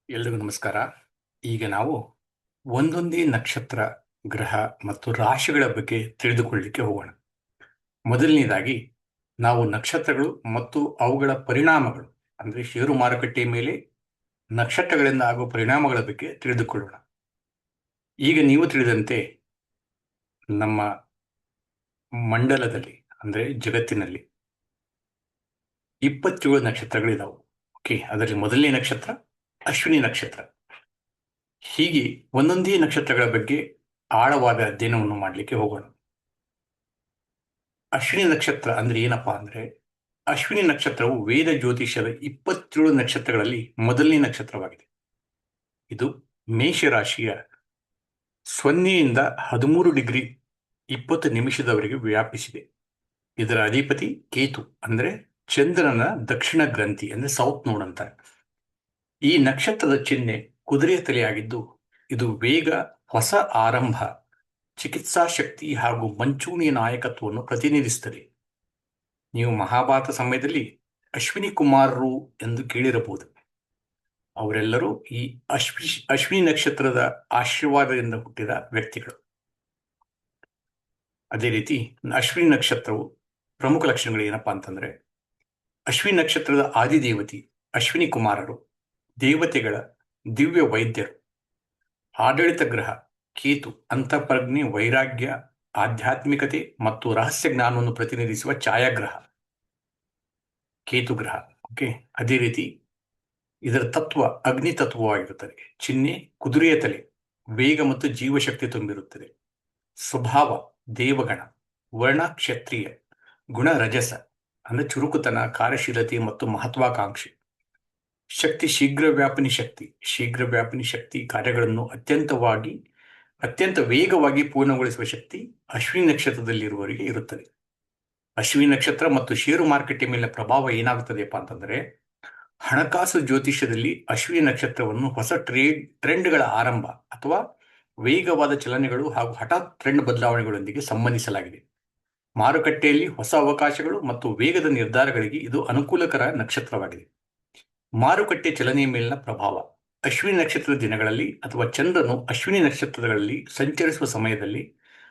ಎಲ್ರಿಗೂ ನಮಸ್ಕಾರ. ಈಗ ನಾವು ಒಂದೊಂದೇ ನಕ್ಷತ್ರ, ಗ್ರಹ ಮತ್ತು ರಾಶಿಗಳ ಬಗ್ಗೆ ತಿಳಿದುಕೊಳ್ಳಲಿಕ್ಕೆ ಹೋಗೋಣ. ಮೊದಲನೇದಾಗಿ ನಾವು ನಕ್ಷತ್ರಗಳು ಮತ್ತು ಅವುಗಳ ಪರಿಣಾಮಗಳು, ಅಂದರೆ ಷೇರು ಮಾರುಕಟ್ಟೆಯ ಮೇಲೆ ನಕ್ಷತ್ರಗಳಿಂದ ಆಗುವ ಪರಿಣಾಮಗಳ ಬಗ್ಗೆ ತಿಳಿದುಕೊಳ್ಳೋಣ. ಈಗ ನೀವು ತಿಳಿದಂತೆ ನಮ್ಮ ಮಂಡಲದಲ್ಲಿ, ಅಂದರೆ ಜಗತ್ತಿನಲ್ಲಿ 27 ನಕ್ಷತ್ರಗಳಿದಾವೆ. ಓಕೆ, ಅದರಲ್ಲಿ ಮೊದಲನೇ ನಕ್ಷತ್ರ ಅಶ್ವಿನಿ ನಕ್ಷತ್ರ. ಹೀಗೆ ಒಂದೊಂದೇ ನಕ್ಷತ್ರಗಳ ಬಗ್ಗೆ ಆಳವಾದ ಅಧ್ಯಯನವನ್ನು ಮಾಡಲಿಕ್ಕೆ ಹೋಗೋಣ. ಅಶ್ವಿನಿ ನಕ್ಷತ್ರ ಅಂದ್ರೆ ಏನಪ್ಪಾ ಅಂದ್ರೆ, ಅಶ್ವಿನಿ ನಕ್ಷತ್ರವು ವೇದ ಜ್ಯೋತಿಷ್ಯದ 27 ನಕ್ಷತ್ರಗಳಲ್ಲಿ ಮೊದಲನೇ ನಕ್ಷತ್ರವಾಗಿದೆ. ಇದು ಮೇಷರಾಶಿಯ 0ಯಿಂದ 13 ಡಿಗ್ರಿ 20 ನಿಮಿಷದವರೆಗೆ ವ್ಯಾಪಿಸಿದೆ. ಇದರ ಅಧಿಪತಿ ಕೇತು, ಅಂದ್ರೆ ಚಂದ್ರನ ದಕ್ಷಿಣ ಗ್ರಂಥಿ, ಅಂದ್ರೆ ಸೌತ್ ನೋಡ್ ಅಂತಾರೆ. ಈ ನಕ್ಷತ್ರದ ಚಿಹ್ನೆ ಕುದುರೆಯ ತಲೆಯಾಗಿದ್ದು, ಇದು ವೇಗ, ಹೊಸ ಆರಂಭ, ಚಿಕಿತ್ಸಾ ಶಕ್ತಿ ಹಾಗೂ ಮಂಚೂಣಿಯ ನಾಯಕತ್ವವನ್ನು ಪ್ರತಿನಿಧಿಸುತ್ತದೆ. ನೀವು ಮಹಾಭಾರತ ಸಮಯದಲ್ಲಿ ಅಶ್ವಿನಿ ಕುಮಾರರು ಎಂದು ಕೇಳಿರಬಹುದು. ಅವರೆಲ್ಲರೂ ಈ ಅಶ್ವಿನಿ ನಕ್ಷತ್ರದ ಆಶೀರ್ವಾದದಿಂದ ಹುಟ್ಟಿದ ವ್ಯಕ್ತಿಗಳು. ಅದೇ ರೀತಿ ಅಶ್ವಿನಿ ನಕ್ಷತ್ರವು ಪ್ರಮುಖ ಲಕ್ಷಣಗಳು ಏನಪ್ಪಾ ಅಂತಂದ್ರೆ, ಅಶ್ವಿನಿ ನಕ್ಷತ್ರದ ಆದಿದೇವತಿ ಅಶ್ವಿನಿ ಕುಮಾರರು, ದೇವತೆಗಳ ದಿವ್ಯ ವೈದ್ಯರು. ಆಡಳಿತ ಗ್ರಹ ಕೇತು ಅಂತಃಪ್ರಜ್ಞೆ, ವೈರಾಗ್ಯ, ಆಧ್ಯಾತ್ಮಿಕತೆ ಮತ್ತು ರಹಸ್ಯ ಜ್ಞಾನವನ್ನು ಪ್ರತಿನಿಧಿಸುವ ಛಾಯಾಗ್ರಹ ಕೇತು ಗ್ರಹ. ಓಕೆ, ಅದೇ ರೀತಿ ಇದರ ತತ್ವ ಅಗ್ನಿ ತತ್ವವಾಗಿರುತ್ತದೆ. ಚಿಹ್ನೆ ಕುದುರೆಯ ತಲೆ, ವೇಗ ಮತ್ತು ಜೀವಶಕ್ತಿ ತುಂಬಿರುತ್ತದೆ. ಸ್ವಭಾವ ದೇವಗಣ, ವರ್ಣ ಕ್ಷತ್ರಿಯ, ಗುಣ ರಜಸ, ಅಂದ್ರೆ ಚುರುಕುತನ, ಕಾರ್ಯಶೀಲತೆ ಮತ್ತು ಮಹತ್ವಾಕಾಂಕ್ಷೆ. ಶಕ್ತಿ ಶೀಘ್ರ ವ್ಯಾಪಿನಿ ಶಕ್ತಿ, ಕಾರ್ಯಗಳನ್ನು ಅತ್ಯಂತ ವೇಗವಾಗಿ ಪೂರ್ಣಗೊಳಿಸುವ ಶಕ್ತಿ ಅಶ್ವಿನಿ ನಕ್ಷತ್ರದಲ್ಲಿರುವವರಿಗೆ ಇರುತ್ತದೆ. ಅಶ್ವಿನಿ ನಕ್ಷತ್ರ ಮತ್ತು ಷೇರು ಮಾರುಕಟ್ಟೆ ಮೇಲೆ ಪ್ರಭಾವ ಏನಾಗುತ್ತದೆಯಪ್ಪ ಅಂತಂದ್ರೆ, ಹಣಕಾಸು ಜ್ಯೋತಿಷ್ಯದಲ್ಲಿ ಅಶ್ವಿನಿ ನಕ್ಷತ್ರವನ್ನು ಹೊಸ ಟ್ರೆಂಡ್ಗಳ ಆರಂಭ ಅಥವಾ ವೇಗವಾದ ಚಲನೆಗಳು ಹಾಗೂ ಹಠಾತ್ ಟ್ರೆಂಡ್ ಬದಲಾವಣೆಗಳೊಂದಿಗೆ ಸಂಬಂಧಿಸಲಾಗಿದೆ. ಮಾರುಕಟ್ಟೆಯಲ್ಲಿ ಹೊಸ ಅವಕಾಶಗಳು ಮತ್ತು ವೇಗದ ನಿರ್ಧಾರಗಳಿಗೆ ಇದು ಅನುಕೂಲಕರ ನಕ್ಷತ್ರವಾಗಿದೆ. ಮಾರುಕಟ್ಟೆ ಚಲನೆಯ ಮೇಲಿನ ಪ್ರಭಾವ ಅಶ್ವಿನಿ ನಕ್ಷತ್ರದ ದಿನಗಳಲ್ಲಿ ಅಥವಾ ಚಂದ್ರನು ಅಶ್ವಿನಿ ನಕ್ಷತ್ರಗಳಲ್ಲಿ ಸಂಚರಿಸುವ ಸಮಯದಲ್ಲಿ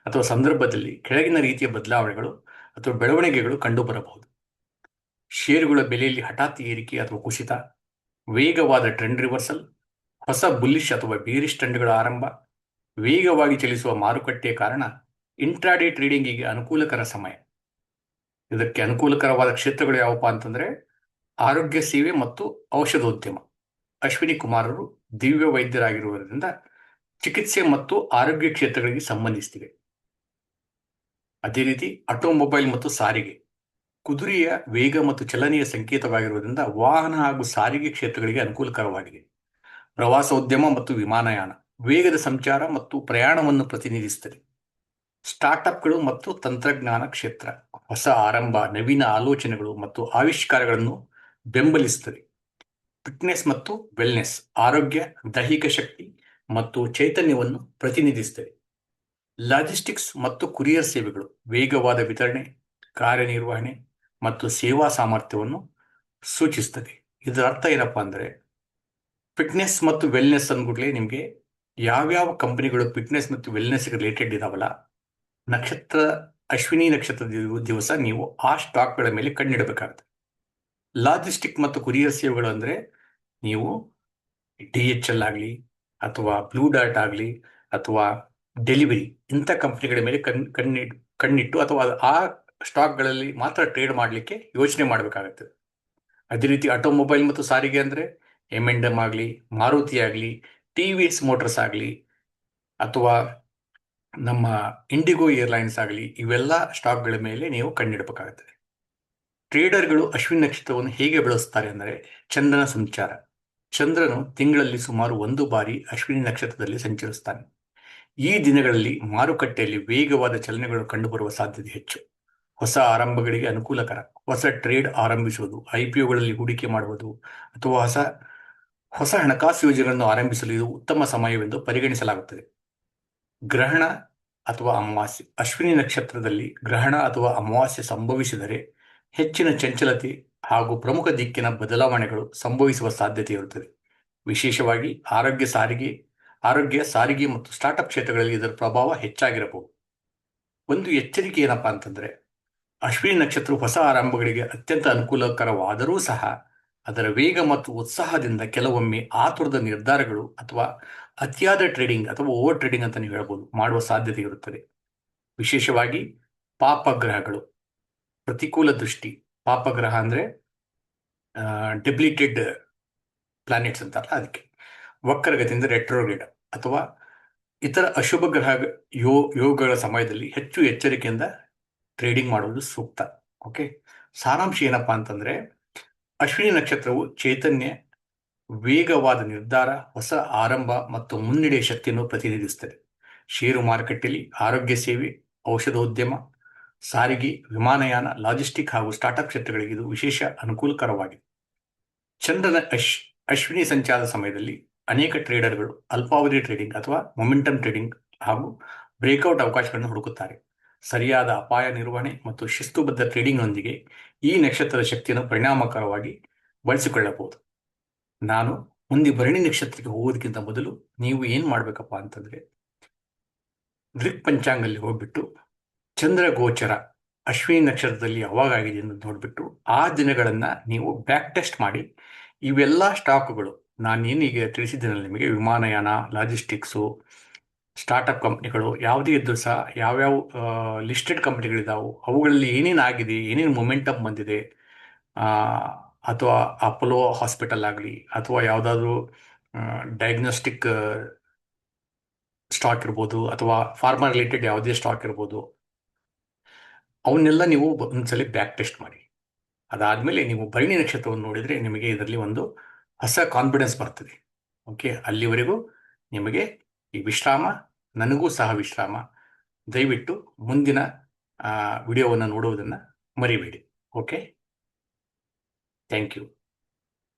ಅಥವಾ ಸಂದರ್ಭದಲ್ಲಿ ಕೆಳಗಿನ ರೀತಿಯ ಬದಲಾವಣೆಗಳು ಅಥವಾ ಬೆಳವಣಿಗೆಗಳು ಕಂಡುಬರಬಹುದು. ಷೇರುಗಳ ಬೆಲೆಯಲ್ಲಿ ಹಠಾತ್ ಏರಿಕೆ ಅಥವಾ ಕುಸಿತ, ವೇಗವಾದ ಟ್ರೆಂಡ್ ರಿವರ್ಸಲ್, ಹೊಸ ಬುಲ್ಲಿಶ್ ಅಥವಾ ಬೇರಿಶ್ ಟ್ರೆಂಡ್ಗಳ ಆರಂಭ, ವೇಗವಾಗಿ ಚಲಿಸುವ ಮಾರುಕಟ್ಟೆಯ ಕಾರಣ ಇಂಟ್ರಾಡೇ ಟ್ರೇಡಿಂಗಿಗೆ ಅನುಕೂಲಕರ ಸಮಯ. ಇದಕ್ಕೆ ಅನುಕೂಲಕರವಾದ ಕ್ಷೇತ್ರಗಳು ಯಾವಪ್ಪ ಅಂತಂದ್ರೆ, ಆರೋಗ್ಯ ಸೇವೆ ಮತ್ತು ಔಷಧೋದ್ಯಮ. ಅಶ್ವಿನಿ ಕುಮಾರರು ದಿವ್ಯ ವೈದ್ಯರಾಗಿರುವುದರಿಂದ ಚಿಕಿತ್ಸೆ ಮತ್ತು ಆರೋಗ್ಯ ಕ್ಷೇತ್ರಗಳಿಗೆ ಸಂಬಂಧಿಸಿವೆ. ಅದೇ ರೀತಿ ಆಟೋಮೊಬೈಲ್ ಮತ್ತು ಸಾರಿಗೆ, ಕುದುರೆಯ ವೇಗ ಮತ್ತು ಚಲನೆಯ ಸಂಕೇತವಾಗಿರುವುದರಿಂದ ವಾಹನ ಹಾಗೂ ಸಾರಿಗೆ ಕ್ಷೇತ್ರಗಳಿಗೆ ಅನುಕೂಲಕರವಾಗಿದೆ. ಪ್ರವಾಸೋದ್ಯಮ ಮತ್ತು ವಿಮಾನಯಾನ, ವೇಗದ ಸಂಚಾರ ಮತ್ತು ಪ್ರಯಾಣವನ್ನು ಪ್ರತಿನಿಧಿಸುತ್ತದೆ. ಸ್ಟಾರ್ಟ್ಅಪ್ಗಳು ಮತ್ತು ತಂತ್ರಜ್ಞಾನ ಕ್ಷೇತ್ರ, ಹೊಸ ಆರಂಭ, ನವೀನ ಆಲೋಚನೆಗಳು ಮತ್ತು ಆವಿಷ್ಕಾರಗಳನ್ನು ಬೆಂಬಲಿಸುತ್ತದೆ. ಫಿಟ್ನೆಸ್ ಮತ್ತು ವೆಲ್ನೆಸ್, ಆರೋಗ್ಯ, ದೈಹಿಕ ಶಕ್ತಿ ಮತ್ತು ಚೈತನ್ಯವನ್ನು ಪ್ರತಿನಿಧಿಸುತ್ತದೆ. ಲಾಜಿಸ್ಟಿಕ್ಸ್ ಮತ್ತು ಕುರಿಯರ್ ಸೇವೆಗಳು, ವೇಗವಾದ ವಿತರಣೆ, ಕಾರ್ಯನಿರ್ವಹಣೆ ಮತ್ತು ಸೇವಾ ಸಾಮರ್ಥ್ಯವನ್ನು ಸೂಚಿಸುತ್ತದೆ. ಇದರ ಅರ್ಥ ಏನಪ್ಪಾ ಅಂದರೆ, ಫಿಟ್ನೆಸ್ ಮತ್ತು ವೆಲ್ನೆಸ್ ಅಂದ್ಬಿಟ್ಲೆ ನಿಮಗೆ ಯಾವ್ಯಾವ ಕಂಪನಿಗಳು ಫಿಟ್ನೆಸ್ ಮತ್ತು ವೆಲ್ನೆಸ್ ರಿಲೇಟೆಡ್ ಇದಾವಲ್ಲ, ನಕ್ಷತ್ರ ಅಶ್ವಿನಿ ನಕ್ಷತ್ರ ದಿವಸ ನೀವು ಆ ಸ್ಟಾಕ್ಗಳ ಮೇಲೆ ಕಣ್ಣಿಡಬೇಕಾಗುತ್ತೆ. ಲಾಜಿಸ್ಟಿಕ್ ಮತ್ತು ಕುರಿಯರ್ ಸೇವೆಗಳು ಅಂದರೆ, ನೀವು DHL ಆಗಲಿ ಅಥವಾ ಬ್ಲೂ ಡಾರ್ಟ್ ಆಗಲಿ ಅಥವಾ ಡೆಲಿವರಿ ಇಂಥ ಕಂಪ್ನಿಗಳ ಮೇಲೆ ಕಣ್ಣಿಟ್ಟು ಅಥವಾ ಆ ಸ್ಟಾಕ್ಗಳಲ್ಲಿ ಮಾತ್ರ ಟ್ರೇಡ್ ಮಾಡಲಿಕ್ಕೆ ಯೋಚನೆ ಮಾಡಬೇಕಾಗತ್ತೆ. ಅದೇ ರೀತಿ ಆಟೋಮೊಬೈಲ್ ಮತ್ತು ಸಾರಿಗೆ ಅಂದರೆ M&M ಆಗಲಿ, ಮಾರುತಿ ಆಗಲಿ, TVS ಮೋಟರ್ಸ್ ಆಗಲಿ ಅಥವಾ ನಮ್ಮ ಇಂಡಿಗೋ ಏರ್ಲೈನ್ಸ್ ಆಗಲಿ, ಇವೆಲ್ಲ ಸ್ಟಾಕ್ಗಳ ಮೇಲೆ ನೀವು ಕಣ್ಣಿಡಬೇಕಾಗುತ್ತದೆ. ಟ್ರೇಡರ್ಗಳು ಅಶ್ವಿನಿ ನಕ್ಷತ್ರವನ್ನು ಹೇಗೆ ಬಳಸುತ್ತಾರೆ ಅಂದರೆ, ಚಂದ್ರನ ಸಂಚಾರ. ಚಂದ್ರನು ತಿಂಗಳಲ್ಲಿ ಸುಮಾರು 1 ಬಾರಿ ಅಶ್ವಿನಿ ನಕ್ಷತ್ರದಲ್ಲಿ ಸಂಚರಿಸುತ್ತಾನೆ. ಈ ದಿನಗಳಲ್ಲಿ ಮಾರುಕಟ್ಟೆಯಲ್ಲಿ ವೇಗವಾದ ಚಲನೆಗಳು ಕಂಡುಬರುವ ಸಾಧ್ಯತೆ ಹೆಚ್ಚು. ಹೊಸ ಆರಂಭಗಳಿಗೆ ಅನುಕೂಲಕರ. ಹೊಸ ಟ್ರೇಡ್ ಆರಂಭಿಸುವುದು, IPOಗಳಲ್ಲಿ ಹೂಡಿಕೆ ಮಾಡುವುದು ಅಥವಾ ಹೊಸ ಹಣಕಾಸು ಯೋಜನೆಗಳನ್ನು ಆರಂಭಿಸಲು ಇದು ಉತ್ತಮ ಸಮಯವೆಂದು ಪರಿಗಣಿಸಲಾಗುತ್ತದೆ. ಗ್ರಹಣ ಅಥವಾ ಅಮಾವಾಸ್ಯೆ, ಅಶ್ವಿನಿ ನಕ್ಷತ್ರದಲ್ಲಿ ಗ್ರಹಣ ಅಥವಾ ಅಮಾವಾಸ್ಯೆ ಸಂಭವಿಸಿದರೆ ಹೆಚ್ಚಿನ ಚಂಚಲತೆ ಹಾಗೂ ಪ್ರಮುಖ ದಿಕ್ಕಿನ ಬದಲಾವಣೆಗಳು ಸಂಭವಿಸುವ ಸಾಧ್ಯತೆ ಇರುತ್ತದೆ. ವಿಶೇಷವಾಗಿ ಆರೋಗ್ಯ ಸಾರಿಗೆ ಮತ್ತು ಸ್ಟಾರ್ಟ್ಅಪ್ ಕ್ಷೇತ್ರಗಳಲ್ಲಿ ಇದರ ಪ್ರಭಾವ ಹೆಚ್ಚಾಗಿರಬಹುದು. ಒಂದು ಎಚ್ಚರಿಕೆ ಏನಪ್ಪಾ ಅಂತಂದ್ರೆ, ಅಶ್ವಿನಿ ನಕ್ಷತ್ರ ಹೊಸ ಆರಂಭಗಳಿಗೆ ಅತ್ಯಂತ ಅನುಕೂಲಕರವಾದರೂ ಸಹ ಅದರ ವೇಗ ಮತ್ತು ಉತ್ಸಾಹದಿಂದ ಕೆಲವೊಮ್ಮೆ ಆತುರದ ನಿರ್ಧಾರಗಳು ಅಥವಾ ಅತಿಯಾದ ಟ್ರೇಡಿಂಗ್ ಅಥವಾ ಓವರ್ ಟ್ರೇಡಿಂಗ್ ಅಂತ ನೀವು ಹೇಳ್ಬೋದು ಮಾಡುವ ಸಾಧ್ಯತೆ ಇರುತ್ತದೆ. ವಿಶೇಷವಾಗಿ ಪಾಪಗ್ರಹಗಳು, ಪ್ರತಿಕೂಲ ದೃಷ್ಟಿ, ಪಾಪಗ್ರಹ ಅಂದ್ರೆ ಡೆಬ್ಲಿಟೆಡ್ ಪ್ಲಾನೆಟ್ಸ್ ಅಂತಾರಲ್ಲ ಅದಕ್ಕೆ, ವಕ್ರಗತಿಯಿಂದ ರೆಟ್ರೋಗ್ರೇಡ್ ಅಥವಾ ಇತರ ಅಶುಭ ಗ್ರಹ ಯೋಗಗಳ ಸಮಯದಲ್ಲಿ ಹೆಚ್ಚು ಎಚ್ಚರಿಕೆಯಿಂದ ಟ್ರೇಡಿಂಗ್ ಮಾಡುವುದು ಸೂಕ್ತ. ಓಕೆ, ಸಾರಾಂಶ ಏನಪ್ಪಾ ಅಂತಂದ್ರೆ, ಅಶ್ವಿನಿ ನಕ್ಷತ್ರವು ಚೈತನ್ಯ, ವೇಗವಾದ ನಿರ್ಧಾರ, ಹೊಸ ಆರಂಭ ಮತ್ತು ಮುನ್ನಡೆಯ ಶಕ್ತಿಯನ್ನು ಪ್ರತಿನಿಧಿಸುತ್ತದೆ. ಷೇರು ಮಾರುಕಟ್ಟೆಯಲ್ಲಿ ಆರೋಗ್ಯ ಸೇವೆ, ಔಷಧೋದ್ಯಮ, ಸಾರಿಗೆ, ವಿಮಾನಯಾನ, ಲಾಜಿಸ್ಟಿಕ್ ಹಾಗೂ ಸ್ಟಾರ್ಟ್ಅಪ್ ಕ್ಷೇತ್ರಗಳಿಗೆ ಇದು ವಿಶೇಷ ಅನುಕೂಲಕರವಾಗಿದೆ. ಚಂದ್ರನ ಅಶ್ವಿನಿ ಸಂಚಾರದ ಸಮಯದಲ್ಲಿ ಅನೇಕ ಟ್ರೇಡರ್ಗಳು ಅಲ್ಪಾವಧಿ ಟ್ರೇಡಿಂಗ್ ಅಥವಾ ಮೊಮೆಂಟಮ್ ಟ್ರೇಡಿಂಗ್ ಹಾಗೂ ಬ್ರೇಕ್ಔಟ್ ಅವಕಾಶಗಳನ್ನು ಹುಡುಕುತ್ತಾರೆ. ಸರಿಯಾದ ಅಪಾಯ ನಿರ್ವಹಣೆ ಮತ್ತು ಶಿಸ್ತುಬದ್ಧ ಟ್ರೇಡಿಂಗ್ನೊಂದಿಗೆ ಈ ನಕ್ಷತ್ರದ ಶಕ್ತಿಯನ್ನು ಪರಿಣಾಮಕಾರವಾಗಿ ಬಳಸಿಕೊಳ್ಳಬಹುದು. ನಾನು ಮುಂದೆ ಭರಣಿ ನಕ್ಷತ್ರಕ್ಕೆ ಹೋಗೋದಕ್ಕಿಂತ ಮೊದಲು ನೀವು ಏನು ಮಾಡಬೇಕಪ್ಪ ಅಂತಂದ್ರೆ, ದೃಕ್ ಪಂಚಾಂಗಲ್ಲಿ ಹೋಗ್ಬಿಟ್ಟು ಚಂದ್ರ ಗೋಚರ ಅಶ್ವಿನಿ ನಕ್ಷತ್ರದಲ್ಲಿ ಯಾವಾಗಿದೆ ಎಂದು ನೋಡಿಬಿಟ್ಟು ಆ ದಿನಗಳನ್ನ ನೀವು ಬ್ಯಾಕ್ ಟೆಸ್ಟ್ ಮಾಡಿ, ಇವೆಲ್ಲ ಸ್ಟಾಕ್ಗಳು ನಾನೇನೀಗ ತಿಳಿಸಿದ್ದೇನಲ್ಲ ನಿಮಗೆ, ವಿಮಾನಯಾನ, ಲಾಜಿಸ್ಟಿಕ್ಸು, ಸ್ಟಾರ್ಟ್ಅಪ್ ಕಂಪ್ನಿಗಳು ಯಾವುದೇ ಇದ್ದರೂ ಸಹ ಯಾವ್ಯಾವ ಲಿಸ್ಟೆಡ್ ಕಂಪ್ನಿಗಳಿದಾವೆ, ಅವುಗಳಲ್ಲಿ ಏನೇನು ಆಗಿದೆ, ಏನೇನು ಮೊಮೆಂಟಮ್ ಬಂದಿದೆ, ಅಥವಾ ಅಪೋಲೋ ಹಾಸ್ಪಿಟಲ್ ಆಗಲಿ ಅಥವಾ ಯಾವುದಾದ್ರೂ ಡಯಾಗ್ನೋಸ್ಟಿಕ್ ಸ್ಟಾಕ್ ಇರ್ಬೋದು ಅಥವಾ ಫಾರ್ಮಾ ರಿಲೇಟೆಡ್ ಯಾವುದೇ ಸ್ಟಾಕ್ ಇರ್ಬೋದು, ಅವನ್ನೆಲ್ಲ ನೀವು ಒಂದ್ಸಲಿ ಬ್ಯಾಕ್ ಟೆಸ್ಟ್ ಮಾಡಿ. ಅದಾದಮೇಲೆ ನೀವು ಭರಣಿ ನಕ್ಷತ್ರವನ್ನು ನೋಡಿದರೆ ನಿಮಗೆ ಇದರಲ್ಲಿ ಒಂದು ಹೊಸ ಕಾನ್ಫಿಡೆನ್ಸ್ ಬರ್ತದೆ. ಓಕೆ, ಅಲ್ಲಿವರೆಗೂ ನಿಮಗೆ ಈ ವಿಶ್ರಾಮ, ನನಗೂ ಸಹ ವಿಶ್ರಾಮ. ದಯವಿಟ್ಟು ಮುಂದಿನ ವಿಡಿಯೋವನ್ನು ನೋಡುವುದನ್ನು ಮರಿಬೇಡಿ. Okay, thank you.